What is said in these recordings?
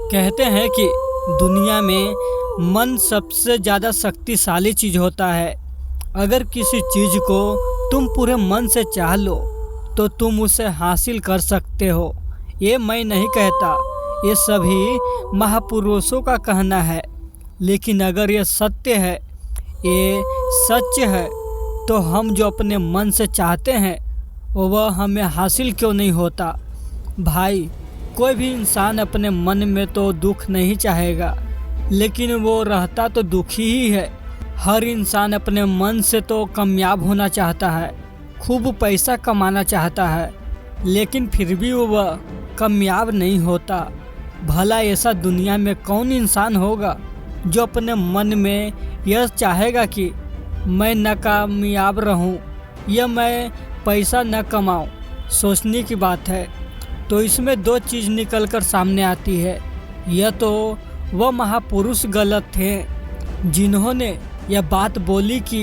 कहते हैं कि दुनिया में मन सबसे ज़्यादा शक्तिशाली चीज़ होता है। अगर किसी चीज़ को तुम पूरे मन से चाह लो तो तुम उसे हासिल कर सकते हो। ये मैं नहीं कहता, ये सभी महापुरुषों का कहना है। लेकिन अगर ये सत्य है, ये सच है, तो हम जो अपने मन से चाहते हैं वह हमें हासिल क्यों नहीं होता। भाई, कोई भी इंसान अपने मन में तो दुख नहीं चाहेगा, लेकिन वो रहता तो दुखी ही है। हर इंसान अपने मन से तो कामयाब होना चाहता है, खूब पैसा कमाना चाहता है, लेकिन फिर भी वह कामयाब नहीं होता। भला ऐसा दुनिया में कौन इंसान होगा जो अपने मन में यह चाहेगा कि मैं नाकामयाब रहूं या मैं पैसा न कमाऊं। सोचने की बात है। तो इसमें दो चीज़ निकल कर सामने आती है। यह तो वह महापुरुष गलत थे जिन्होंने यह बात बोली कि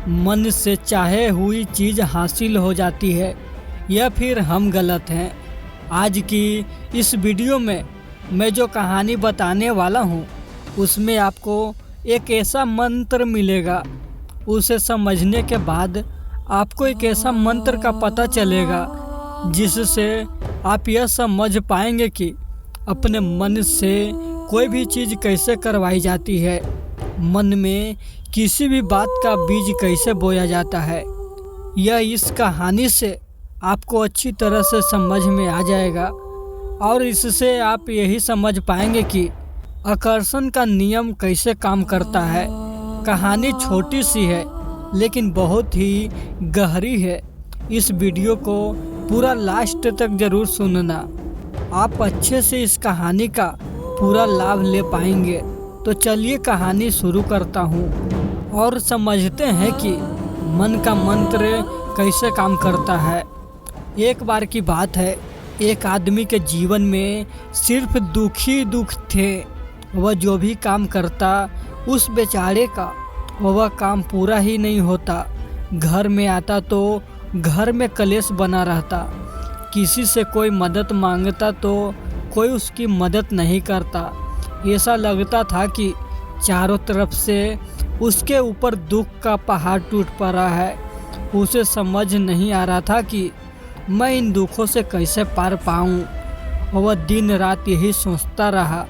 मन से चाहे हुई चीज़ हासिल हो जाती है, या फिर हम गलत हैं। आज की इस वीडियो में मैं जो कहानी बताने वाला हूँ उसमें आपको एक ऐसा मंत्र मिलेगा। उसे समझने के बाद आपको एक ऐसा मंत्र का पता चलेगा जिससे आप यह समझ पाएंगे कि अपने मन से कोई भी चीज़ कैसे करवाई जाती है, मन में किसी भी बात का बीज कैसे बोया जाता है। यह इस कहानी से आपको अच्छी तरह से समझ में आ जाएगा और इससे आप यही समझ पाएंगे कि आकर्षण का नियम कैसे काम करता है। कहानी छोटी सी है लेकिन बहुत ही गहरी है। इस वीडियो को पूरा लास्ट तक जरूर सुनना, आप अच्छे से इस कहानी का पूरा लाभ ले पाएंगे। तो चलिए कहानी शुरू करता हूँ और समझते हैं कि मन का मंत्र कैसे काम करता है। एक बार की बात है, एक आदमी के जीवन में सिर्फ दुख ही दुख थे। वह जो भी काम करता उस बेचारे का वह काम पूरा ही नहीं होता। घर में आता तो घर में कलेश बना रहता, किसी से कोई मदद मांगता तो कोई उसकी मदद नहीं करता। ऐसा लगता था कि चारों तरफ से उसके ऊपर दुख का पहाड़ टूट पड़ा है। उसे समझ नहीं आ रहा था कि मैं इन दुखों से कैसे पार पाऊँ। वह दिन रात यही सोचता रहा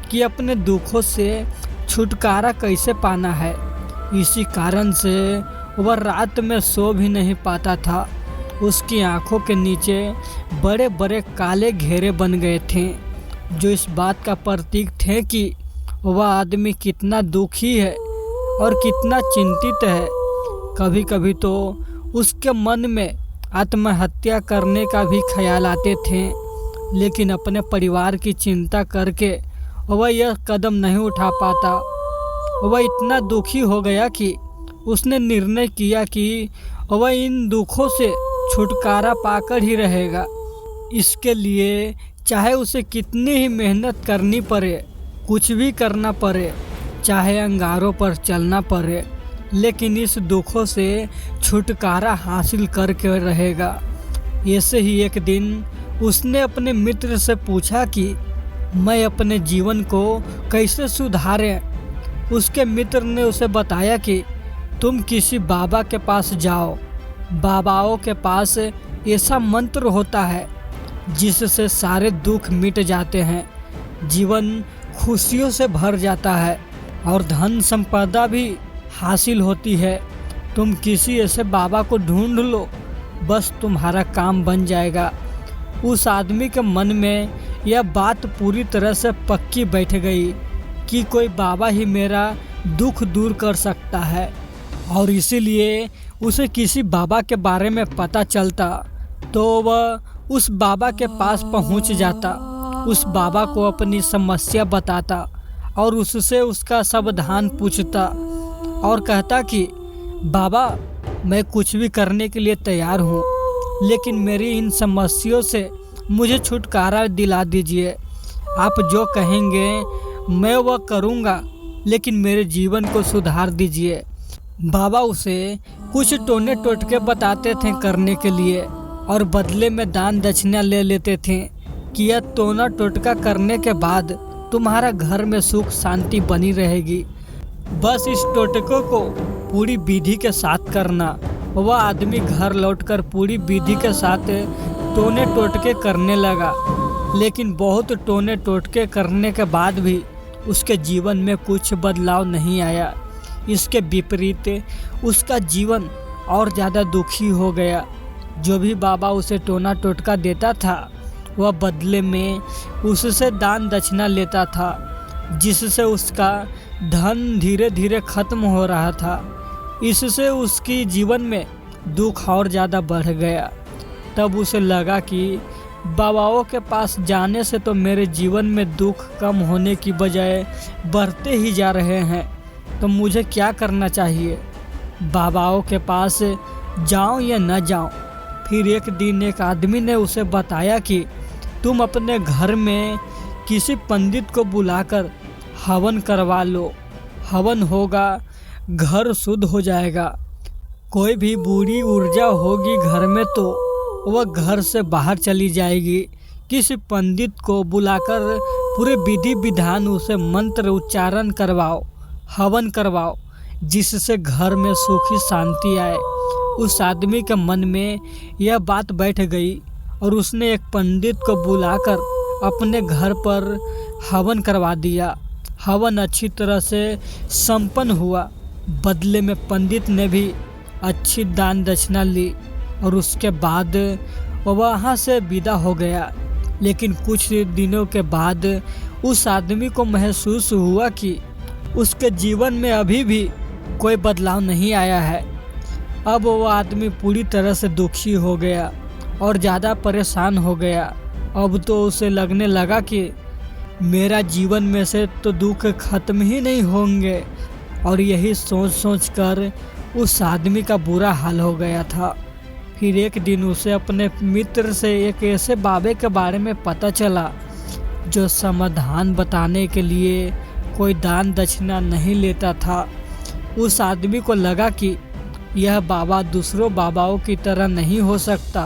कि अपने दुखों से छुटकारा कैसे पाना है। इसी कारण से वह रात में सो भी नहीं पाता था। उसकी आंखों के नीचे बड़े बड़े काले घेरे बन गए थे, जो इस बात का प्रतीक थे कि वह आदमी कितना दुखी है और कितना चिंतित है। कभी कभी तो उसके मन में आत्महत्या करने का भी ख्याल आते थे, लेकिन अपने परिवार की चिंता करके वह यह कदम नहीं उठा पाता। वह इतना दुखी हो गया कि उसने निर्णय किया कि वह इन दुखों से छुटकारा पाकर ही रहेगा। इसके लिए चाहे उसे कितनी ही मेहनत करनी पड़े, कुछ भी करना पड़े, चाहे अंगारों पर चलना पड़े, लेकिन इस दुखों से छुटकारा हासिल करके रहेगा। ऐसे ही एक दिन उसने अपने मित्र से पूछा कि मैं अपने जीवन को कैसे सुधारें। उसके मित्र ने उसे बताया कि तुम किसी बाबा के पास जाओ। बाबाओं के पास ऐसा मंत्र होता है जिससे सारे दुख मिट जाते हैं, जीवन खुशियों से भर जाता है और धन संपदा भी हासिल होती है। तुम किसी ऐसे बाबा को ढूंढ लो, बस तुम्हारा काम बन जाएगा। उस आदमी के मन में यह बात पूरी तरह से पक्की बैठ गई कि कोई बाबा ही मेरा दुख दूर कर सकता है, और इसीलिए उसे किसी बाबा के बारे में पता चलता तो वह उस बाबा के पास पहुंच जाता, उस बाबा को अपनी समस्या बताता और उससे उसका समाधान पूछता और कहता कि बाबा, मैं कुछ भी करने के लिए तैयार हूँ, लेकिन मेरी इन समस्याओं से मुझे छुटकारा दिला दीजिए। आप जो कहेंगे मैं वह करूँगा, लेकिन मेरे जीवन को सुधार दीजिए। बाबा उसे कुछ टोने टोटके बताते थे करने के लिए और बदले में दान दक्षिणा ले लेते थे कि यह टोना टोटका करने के बाद तुम्हारा घर में सुख शांति बनी रहेगी। बस इस टोटकों को पूरी विधि के साथ करना। वह आदमी घर लौटकर पूरी विधि के साथ टोने टोटके करने लगा, लेकिन बहुत टोने टोटके करने के बाद भी उसके जीवन में कुछ बदलाव नहीं आया। इसके विपरीत उसका जीवन और ज़्यादा दुखी हो गया। जो भी बाबा उसे टोना टोटका देता था वह बदले में उससे दान दक्षिणा लेता था, जिससे उसका धन धीरे धीरे खत्म हो रहा था। इससे उसकी जीवन में दुख और ज़्यादा बढ़ गया। तब उसे लगा कि बाबाओं के पास जाने से तो मेरे जीवन में दुख कम होने की बजाय बढ़ते ही जा रहे हैं, तो मुझे क्या करना चाहिए? बाबाओं के पास जाऊं या न जाऊं? फिर एक दिन एक आदमी ने उसे बताया कि तुम अपने घर में किसी पंडित को बुलाकर हवन करवा लो। हवन होगा, घर शुद्ध हो जाएगा। कोई भी बुरी ऊर्जा होगी घर में तो वह घर से बाहर चली जाएगी। किसी पंडित को बुलाकर पूरे विधि विधान उसे मंत्र उच्चारण करवाओ, हवन करवाओ, जिससे घर में सुखी शांति आए। उस आदमी के मन में यह बात बैठ गई और उसने एक पंडित को बुलाकर अपने घर पर हवन करवा दिया। हवन अच्छी तरह से संपन्न हुआ। बदले में पंडित ने भी अच्छी दान दक्षिणा ली और उसके बाद वह वहाँ से विदा हो गया। लेकिन कुछ दिनों के बाद उस आदमी को महसूस हुआ कि उसके जीवन में अभी भी कोई बदलाव नहीं आया है। अब वो आदमी पूरी तरह से दुखी हो गया और ज़्यादा परेशान हो गया। अब तो उसे लगने लगा कि मेरा जीवन में से तो दुख खत्म ही नहीं होंगे, और यही सोच सोच कर उस आदमी का बुरा हाल हो गया था। फिर एक दिन उसे अपने मित्र से एक ऐसे बाबे के बारे में पता चला जो समाधान बताने के लिए कोई दान दक्षिणा नहीं लेता था। उस आदमी को लगा कि यह बाबा दूसरों बाबाओं की तरह नहीं हो सकता,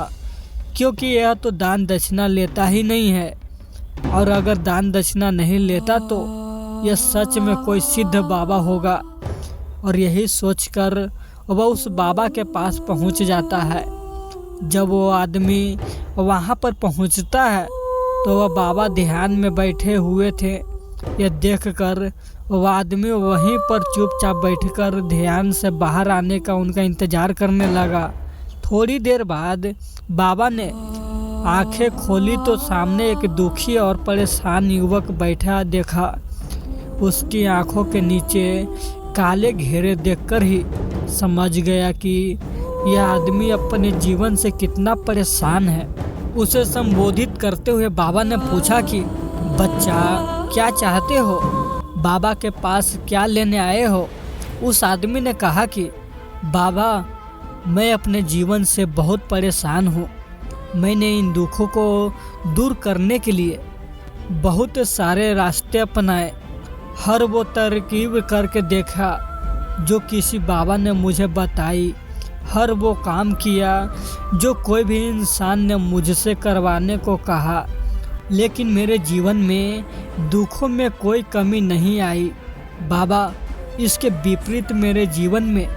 क्योंकि यह तो दान दक्षिणा लेता ही नहीं है, और अगर दान दक्षिणा नहीं लेता तो यह सच में कोई सिद्ध बाबा होगा। और यही सोचकर वह उस बाबा के पास पहुंच जाता है। जब वो आदमी वहां पर पहुंचता है तो वह बाबा ध्यान में बैठे हुए थे। यह देखकर वह आदमी वहीं पर चुपचाप बैठकर ध्यान से बाहर आने का उनका इंतजार करने लगा। थोड़ी देर बाद बाबा ने आंखें खोली तो सामने एक दुखी और परेशान युवक बैठा देखा। उसकी आंखों के नीचे काले घेरे देखकर ही समझ गया कि यह आदमी अपने जीवन से कितना परेशान है। उसे संबोधित करते हुए बाबा ने पूछा कि बच्चा, क्या चाहते हो? बाबा के पास क्या लेने आए हो? उस आदमी ने कहा कि बाबा, मैं अपने जीवन से बहुत परेशान हूँ। मैंने इन दुखों को दूर करने के लिए बहुत सारे रास्ते अपनाए, हर वो तरकीब करके देखा जो किसी बाबा ने मुझे बताई, हर वो काम किया जो कोई भी इंसान ने मुझसे करवाने को कहा, लेकिन मेरे जीवन में दुखों में कोई कमी नहीं आई। बाबा, इसके विपरीत मेरे जीवन में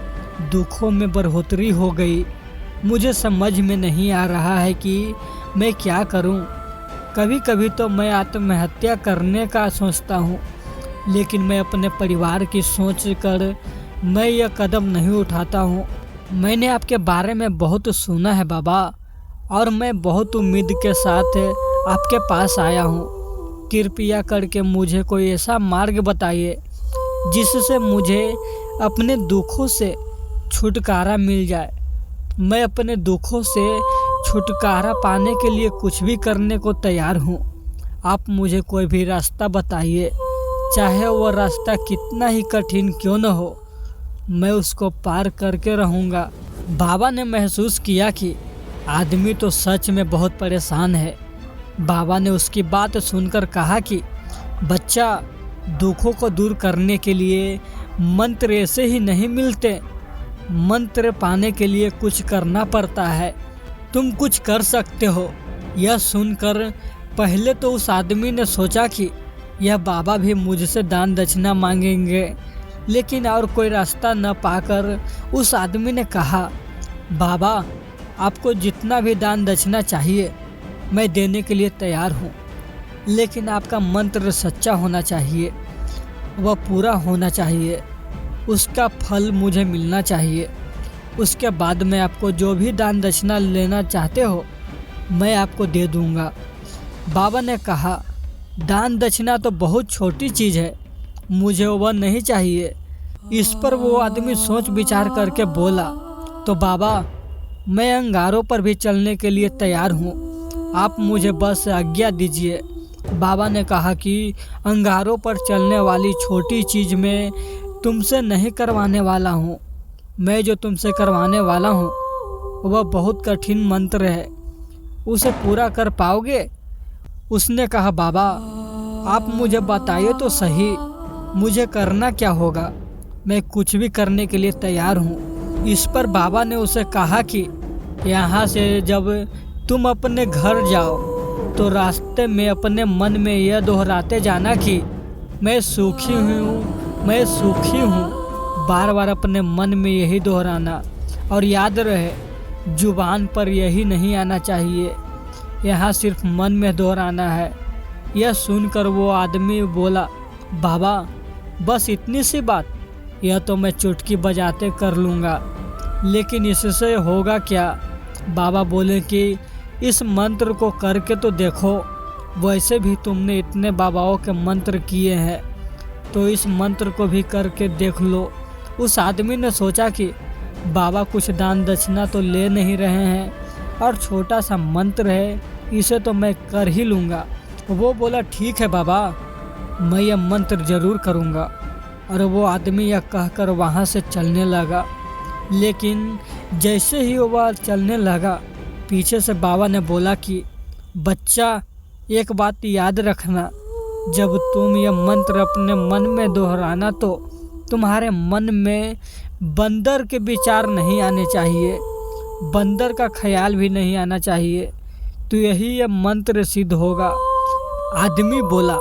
दुखों में बढ़ोतरी हो गई। मुझे समझ में नहीं आ रहा है कि मैं क्या करूं। कभी कभी तो मैं आत्महत्या करने का सोचता हूं, लेकिन मैं अपने परिवार की सोच कर मैं यह कदम नहीं उठाता हूं। मैंने आपके बारे में बहुत सुना है बाबा, और मैं बहुत उम्मीद के साथ आपके पास आया हूँ। कृपया करके मुझे कोई ऐसा मार्ग बताइए जिससे मुझे अपने दुखों से छुटकारा मिल जाए। मैं अपने दुखों से छुटकारा पाने के लिए कुछ भी करने को तैयार हूँ। आप मुझे कोई भी रास्ता बताइए, चाहे वह रास्ता कितना ही कठिन क्यों न हो, मैं उसको पार करके रहूँगा। बाबा ने महसूस किया कि आदमी तो सच में बहुत परेशान है। बाबा ने उसकी बात सुनकर कहा कि बच्चा, दुखों को दूर करने के लिए मंत्र ऐसे ही नहीं मिलते। मंत्र पाने के लिए कुछ करना पड़ता है। तुम कुछ कर सकते हो। यह सुनकर पहले तो उस आदमी ने सोचा कि यह बाबा भी मुझसे दान दक्षिणा मांगेंगे। लेकिन और कोई रास्ता न पाकर उस आदमी ने कहा, बाबा आपको जितना भी दान दक्षिणा चाहिए मैं देने के लिए तैयार हूँ, लेकिन आपका मंत्र सच्चा होना चाहिए, वह पूरा होना चाहिए, उसका फल मुझे मिलना चाहिए। उसके बाद मैं आपको जो भी दान दक्षिणा लेना चाहते हो मैं आपको दे दूँगा। बाबा ने कहा, दान दक्षिणा तो बहुत छोटी चीज़ है, मुझे वह नहीं चाहिए। इस पर वो आदमी सोच विचार करके बोला, तो बाबा मैं अंगारों पर भी चलने के लिए तैयार हूँ, आप मुझे बस आज्ञा दीजिए। बाबा ने कहा कि अंगारों पर चलने वाली छोटी चीज़ में तुमसे नहीं करवाने वाला हूँ। मैं जो तुमसे करवाने वाला हूँ वह बहुत कठिन मंत्र है, उसे पूरा कर पाओगे? उसने कहा, बाबा आप मुझे बताइए तो सही, मुझे करना क्या होगा? मैं कुछ भी करने के लिए तैयार हूँ। इस पर बाबा ने उसे कहा कि यहाँ से जब तुम अपने घर जाओ तो रास्ते में अपने मन में यह दोहराते जाना कि मैं सुखी हूँ, मैं सुखी हूँ। बार बार अपने मन में यही दोहराना, और याद रहे जुबान पर यही नहीं आना चाहिए, यहाँ सिर्फ मन में दोहराना है। यह सुनकर वो आदमी बोला, बाबा बस इतनी सी बात? यह तो मैं चुटकी बजाते कर लूँगा, लेकिन इससे होगा क्या? बाबा बोले कि इस मंत्र को करके तो देखो, वैसे भी तुमने इतने बाबाओं के मंत्र किए हैं, तो इस मंत्र को भी करके देख लो। उस आदमी ने सोचा कि बाबा कुछ दान दक्षिणा तो ले नहीं रहे हैं और छोटा सा मंत्र है, इसे तो मैं कर ही लूँगा। वो बोला, ठीक है बाबा, मैं यह मंत्र ज़रूर करूँगा। और वो आदमी यह कहकर वहाँ से चलने लगा। लेकिन जैसे ही वह चलने लगा, पीछे से बाबा ने बोला कि बच्चा एक बात याद रखना, जब तुम यह मंत्र अपने मन में दोहराना तो तुम्हारे मन में बंदर के विचार नहीं आने चाहिए, बंदर का ख्याल भी नहीं आना चाहिए, तो यही यह मंत्र सिद्ध होगा। आदमी बोला,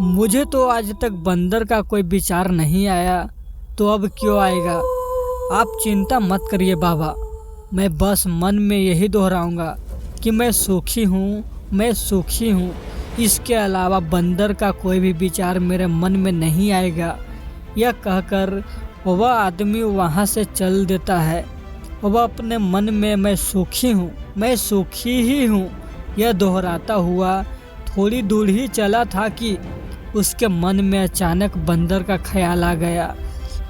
मुझे तो आज तक बंदर का कोई विचार नहीं आया, तो अब क्यों आएगा? आप चिंता मत करिए बाबा, मैं बस मन में यही दोहराऊंगा कि मैं सुखी हूँ, मैं सुखी हूँ। इसके अलावा बंदर का कोई भी विचार मेरे मन में नहीं आएगा। यह कहकर वह आदमी वहाँ से चल देता है। वह अपने मन में मैं सुखी हूँ, मैं सुखी ही हूँ, यह दोहराता हुआ थोड़ी दूर ही चला था कि उसके मन में अचानक बंदर का ख्याल आ गया।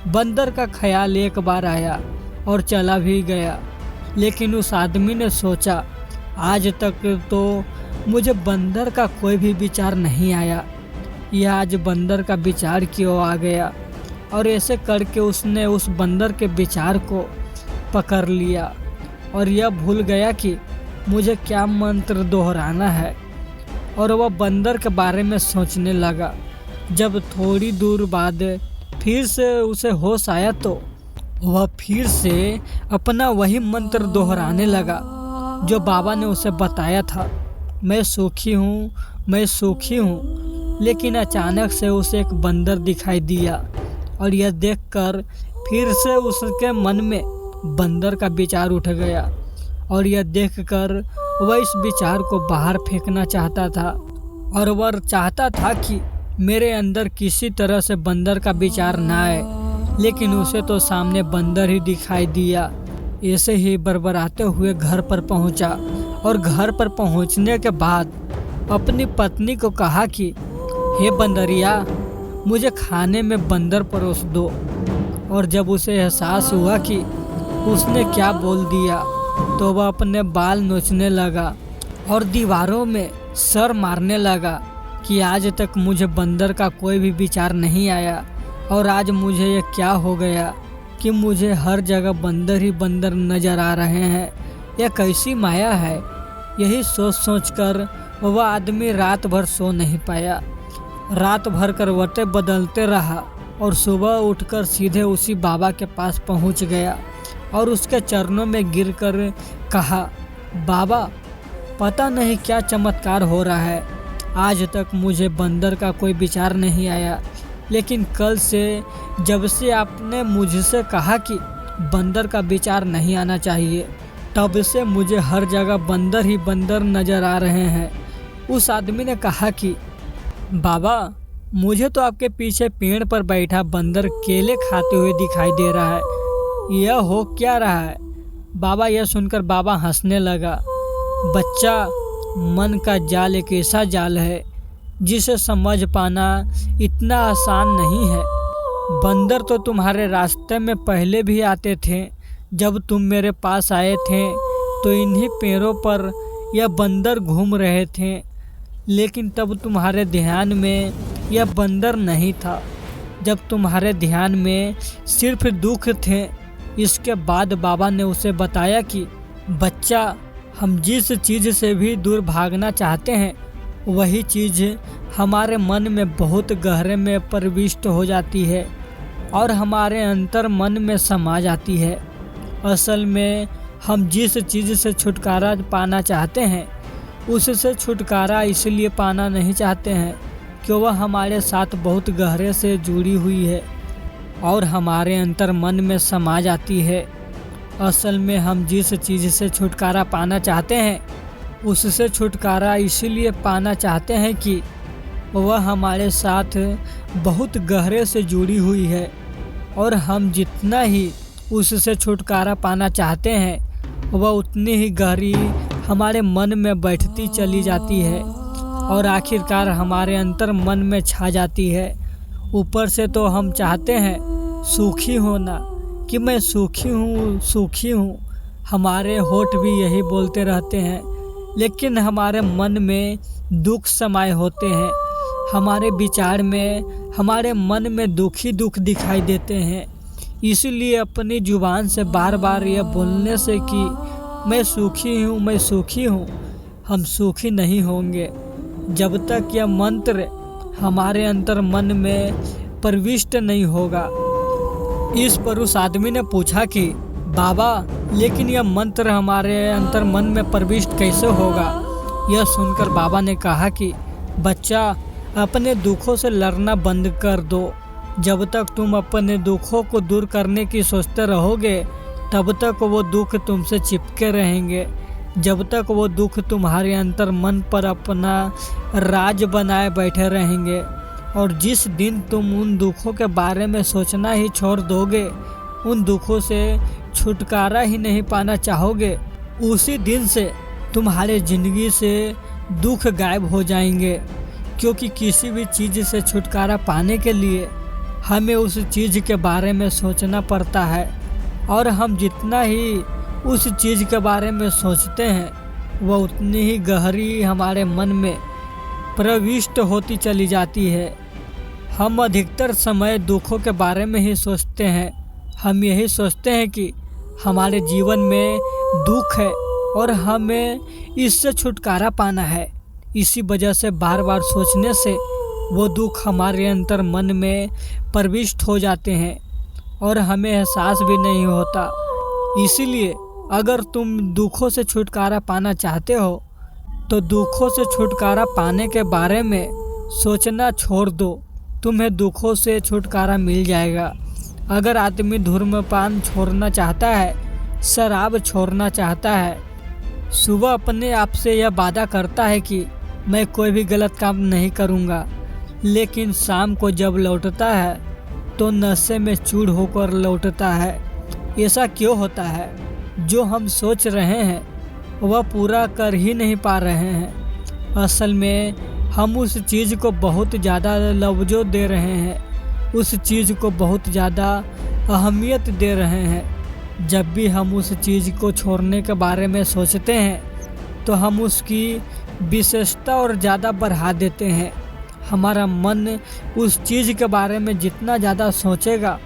बंदर का ख्याल एक बार आया और चला भी गया, लेकिन उस आदमी ने सोचा, आज तक तो मुझे बंदर का कोई भी विचार नहीं आया, यह आज बंदर का विचार क्यों आ गया? और ऐसे करके उसने उस बंदर के विचार को पकड़ लिया और यह भूल गया कि मुझे क्या मंत्र दोहराना है, और वह बंदर के बारे में सोचने लगा। जब थोड़ी दूर बाद फिर से उसे होश आया तो वह फिर से अपना वही मंत्र दोहराने लगा जो बाबा ने उसे बताया था, मैं सुखी हूँ, मैं सुखी हूँ। लेकिन अचानक से उसे एक बंदर दिखाई दिया और यह देखकर फिर से उसके मन में बंदर का विचार उठ गया, और यह देखकर वह इस विचार को बाहर फेंकना चाहता था, और वह चाहता था कि मेरे अंदर किसी तरह से बंदर का विचार ना आए, लेकिन उसे तो सामने बंदर ही दिखाई दिया। ऐसे ही बरबराते हुए घर पर पहुंचा, और घर पर पहुंचने के बाद अपनी पत्नी को कहा कि हे बंदरिया, मुझे खाने में बंदर परोस दो। और जब उसे एहसास हुआ कि उसने क्या बोल दिया तो वह अपने बाल नोचने लगा और दीवारों में सर मारने लगा कि आज तक मुझे बंदर का कोई भी विचार नहीं आया, और आज मुझे ये क्या हो गया कि मुझे हर जगह बंदर ही बंदर नज़र आ रहे हैं, यह कैसी माया है। यही सोच सोच कर वह आदमी रात भर सो नहीं पाया। रात भर करवटें बदलते रहा और सुबह उठकर सीधे उसी बाबा के पास पहुंच गया और उसके चरणों में गिरकर कहा, बाबा पता नहीं क्या चमत्कार हो रहा है, आज तक मुझे बंदर का कोई विचार नहीं आया, लेकिन कल से जब से आपने मुझसे कहा कि बंदर का विचार नहीं आना चाहिए, तब से मुझे हर जगह बंदर ही बंदर नज़र आ रहे हैं। उस आदमी ने कहा कि बाबा, मुझे तो आपके पीछे पेड़ पर बैठा बंदर केले खाते हुए दिखाई दे रहा है, यह हो क्या रहा है? बाबा यह सुनकर बाबा हंसने लगा। बच्चा, मन का जाल एक ऐसा जाल है जिसे समझ पाना इतना आसान नहीं है। बंदर तो तुम्हारे रास्ते में पहले भी आते थे। जब तुम मेरे पास आए थे तो इन्हीं पेड़ों पर यह बंदर घूम रहे थे, लेकिन तब तुम्हारे ध्यान में यह बंदर नहीं था। जब तुम्हारे ध्यान में सिर्फ दुख थे। इसके बाद बाबा ने उसे बताया कि बच्चा, हम जिस चीज़ से भी दूर भागना चाहते हैं, वही चीज़ हमारे मन में बहुत गहरे में प्रविष्ट हो जाती है और हमारे अंतर मन में समा जाती है। असल में हम जिस चीज़ से छुटकारा पाना चाहते हैं, उससे छुटकारा इसलिए पाना नहीं चाहते हैं कि वह हमारे साथ बहुत गहरे से जुड़ी हुई है और हमारे अंतर मन में समा जाती है। असल में हम जिस चीज़ से छुटकारा पाना चाहते हैं, उससे छुटकारा इसीलिए पाना चाहते हैं कि वह हमारे साथ बहुत गहरे से जुड़ी हुई है और हम जितना ही उससे छुटकारा पाना चाहते हैं, वह उतनी ही गहरी हमारे मन में बैठती चली जाती है और आखिरकार हमारे अंतर मन में छा जाती है। ऊपर से तो हम चाहते हैं सुखी होना, कि मैं सुखी हूँ। हमारे होठ भी यही बोलते रहते हैं, लेकिन हमारे मन में दुख समाये होते हैं। हमारे विचार में, हमारे मन में दुख दिखाई देते हैं। इसलिए अपनी जुबान से बार बार यह बोलने से कि मैं सुखी हूँ, हम सुखी नहीं होंगे जब तक यह मंत्र हमारे अंतर मन में प्रविष्ट नहीं होगा। इस पर उस आदमी ने पूछा कि बाबा, लेकिन यह मंत्र हमारे अंतर मन में प्रविष्ट कैसे होगा? यह सुनकर बाबा ने कहा कि बच्चा, अपने दुखों से लड़ना बंद कर दो। जब तक तुम अपने दुखों को दूर करने की सोचते रहोगे, तब तक वो दुख तुमसे चिपके रहेंगे। जब तक वो दुख तुम्हारे अंतर मन पर अपना राज बनाए बैठे रहेंगे, और जिस दिन तुम उन दुखों के बारे में सोचना ही छोड़ दोगे, उन दुखों से छुटकारा ही नहीं पाना चाहोगे, उसी दिन से तुम्हारे ज़िंदगी से दुख गायब हो जाएंगे। क्योंकि किसी भी चीज़ से छुटकारा पाने के लिए हमें उस चीज़ के बारे में सोचना पड़ता है, और हम जितना ही उस चीज़ के बारे में सोचते हैं, वह उतनी ही गहरी हमारे मन में प्रविष्ट होती चली जाती है। हम अधिकतर समय दुखों के बारे में ही सोचते हैं। हम यही सोचते हैं कि हमारे जीवन में दुख है और हमें इससे छुटकारा पाना है। इसी वजह से बार बार सोचने से वो दुख हमारे अंतर मन में प्रविष्ट हो जाते हैं और हमें एहसास भी नहीं होता। इसीलिए अगर तुम दुखों से छुटकारा पाना चाहते हो, तो दुखों से छुटकारा पाने के बारे में सोचना छोड़ दो। तुम्हें दुखों से छुटकारा मिल जाएगा। अगर आदमी धूम्रपान छोड़ना चाहता है, शराब छोड़ना चाहता है, सुबह अपने आप से यह वादा करता है कि मैं कोई भी गलत काम नहीं करूँगा, लेकिन शाम को जब लौटता है तो नशे में चूर होकर लौटता है। ऐसा क्यों होता है? जो हम सोच रहे हैं वह पूरा कर ही नहीं पा रहे हैं। असल में हम उस चीज़ को बहुत ज़्यादा लवजो दे रहे हैं, उस चीज़ को बहुत ज़्यादा अहमियत दे रहे हैं। जब भी हम उस चीज़ को छोड़ने के बारे में सोचते हैं, तो हम उसकी विशेषता और ज़्यादा बढ़ा देते हैं। हमारा मन उस चीज़ के बारे में जितना ज़्यादा सोचेगा,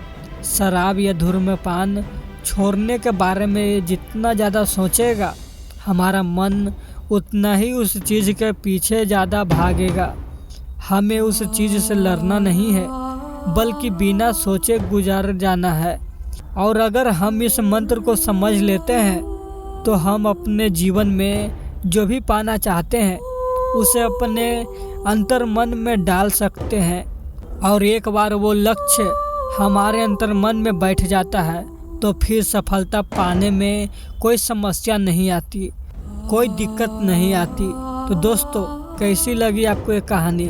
शराब या धूम्रपान छोड़ने के बारे में जितना ज़्यादा सोचेगा, हमारा मन उतना ही उस चीज़ के पीछे ज़्यादा भागेगा। हमें उस चीज़ से लड़ना नहीं है, बल्कि बिना सोचे गुजार जाना है। और अगर हम इस मंत्र को समझ लेते हैं, तो हम अपने जीवन में जो भी पाना चाहते हैं, उसे अपने अंतर मन में डाल सकते हैं और एक बार वो लक्ष्य हमारे अंतर मन में बैठ जाता है तो फिर सफलता पाने में कोई समस्या नहीं आती, कोई दिक्कत नहीं आती। तो दोस्तों, कैसी लगी आपको ये कहानी?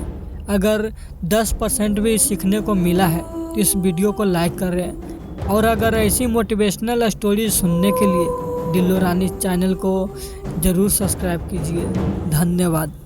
अगर 10% भी सीखने को मिला है तो इस वीडियो को लाइक करें और अगर ऐसी मोटिवेशनल स्टोरी सुनने के लिए दिलो रानी चैनल को ज़रूर सब्सक्राइब कीजिए। धन्यवाद।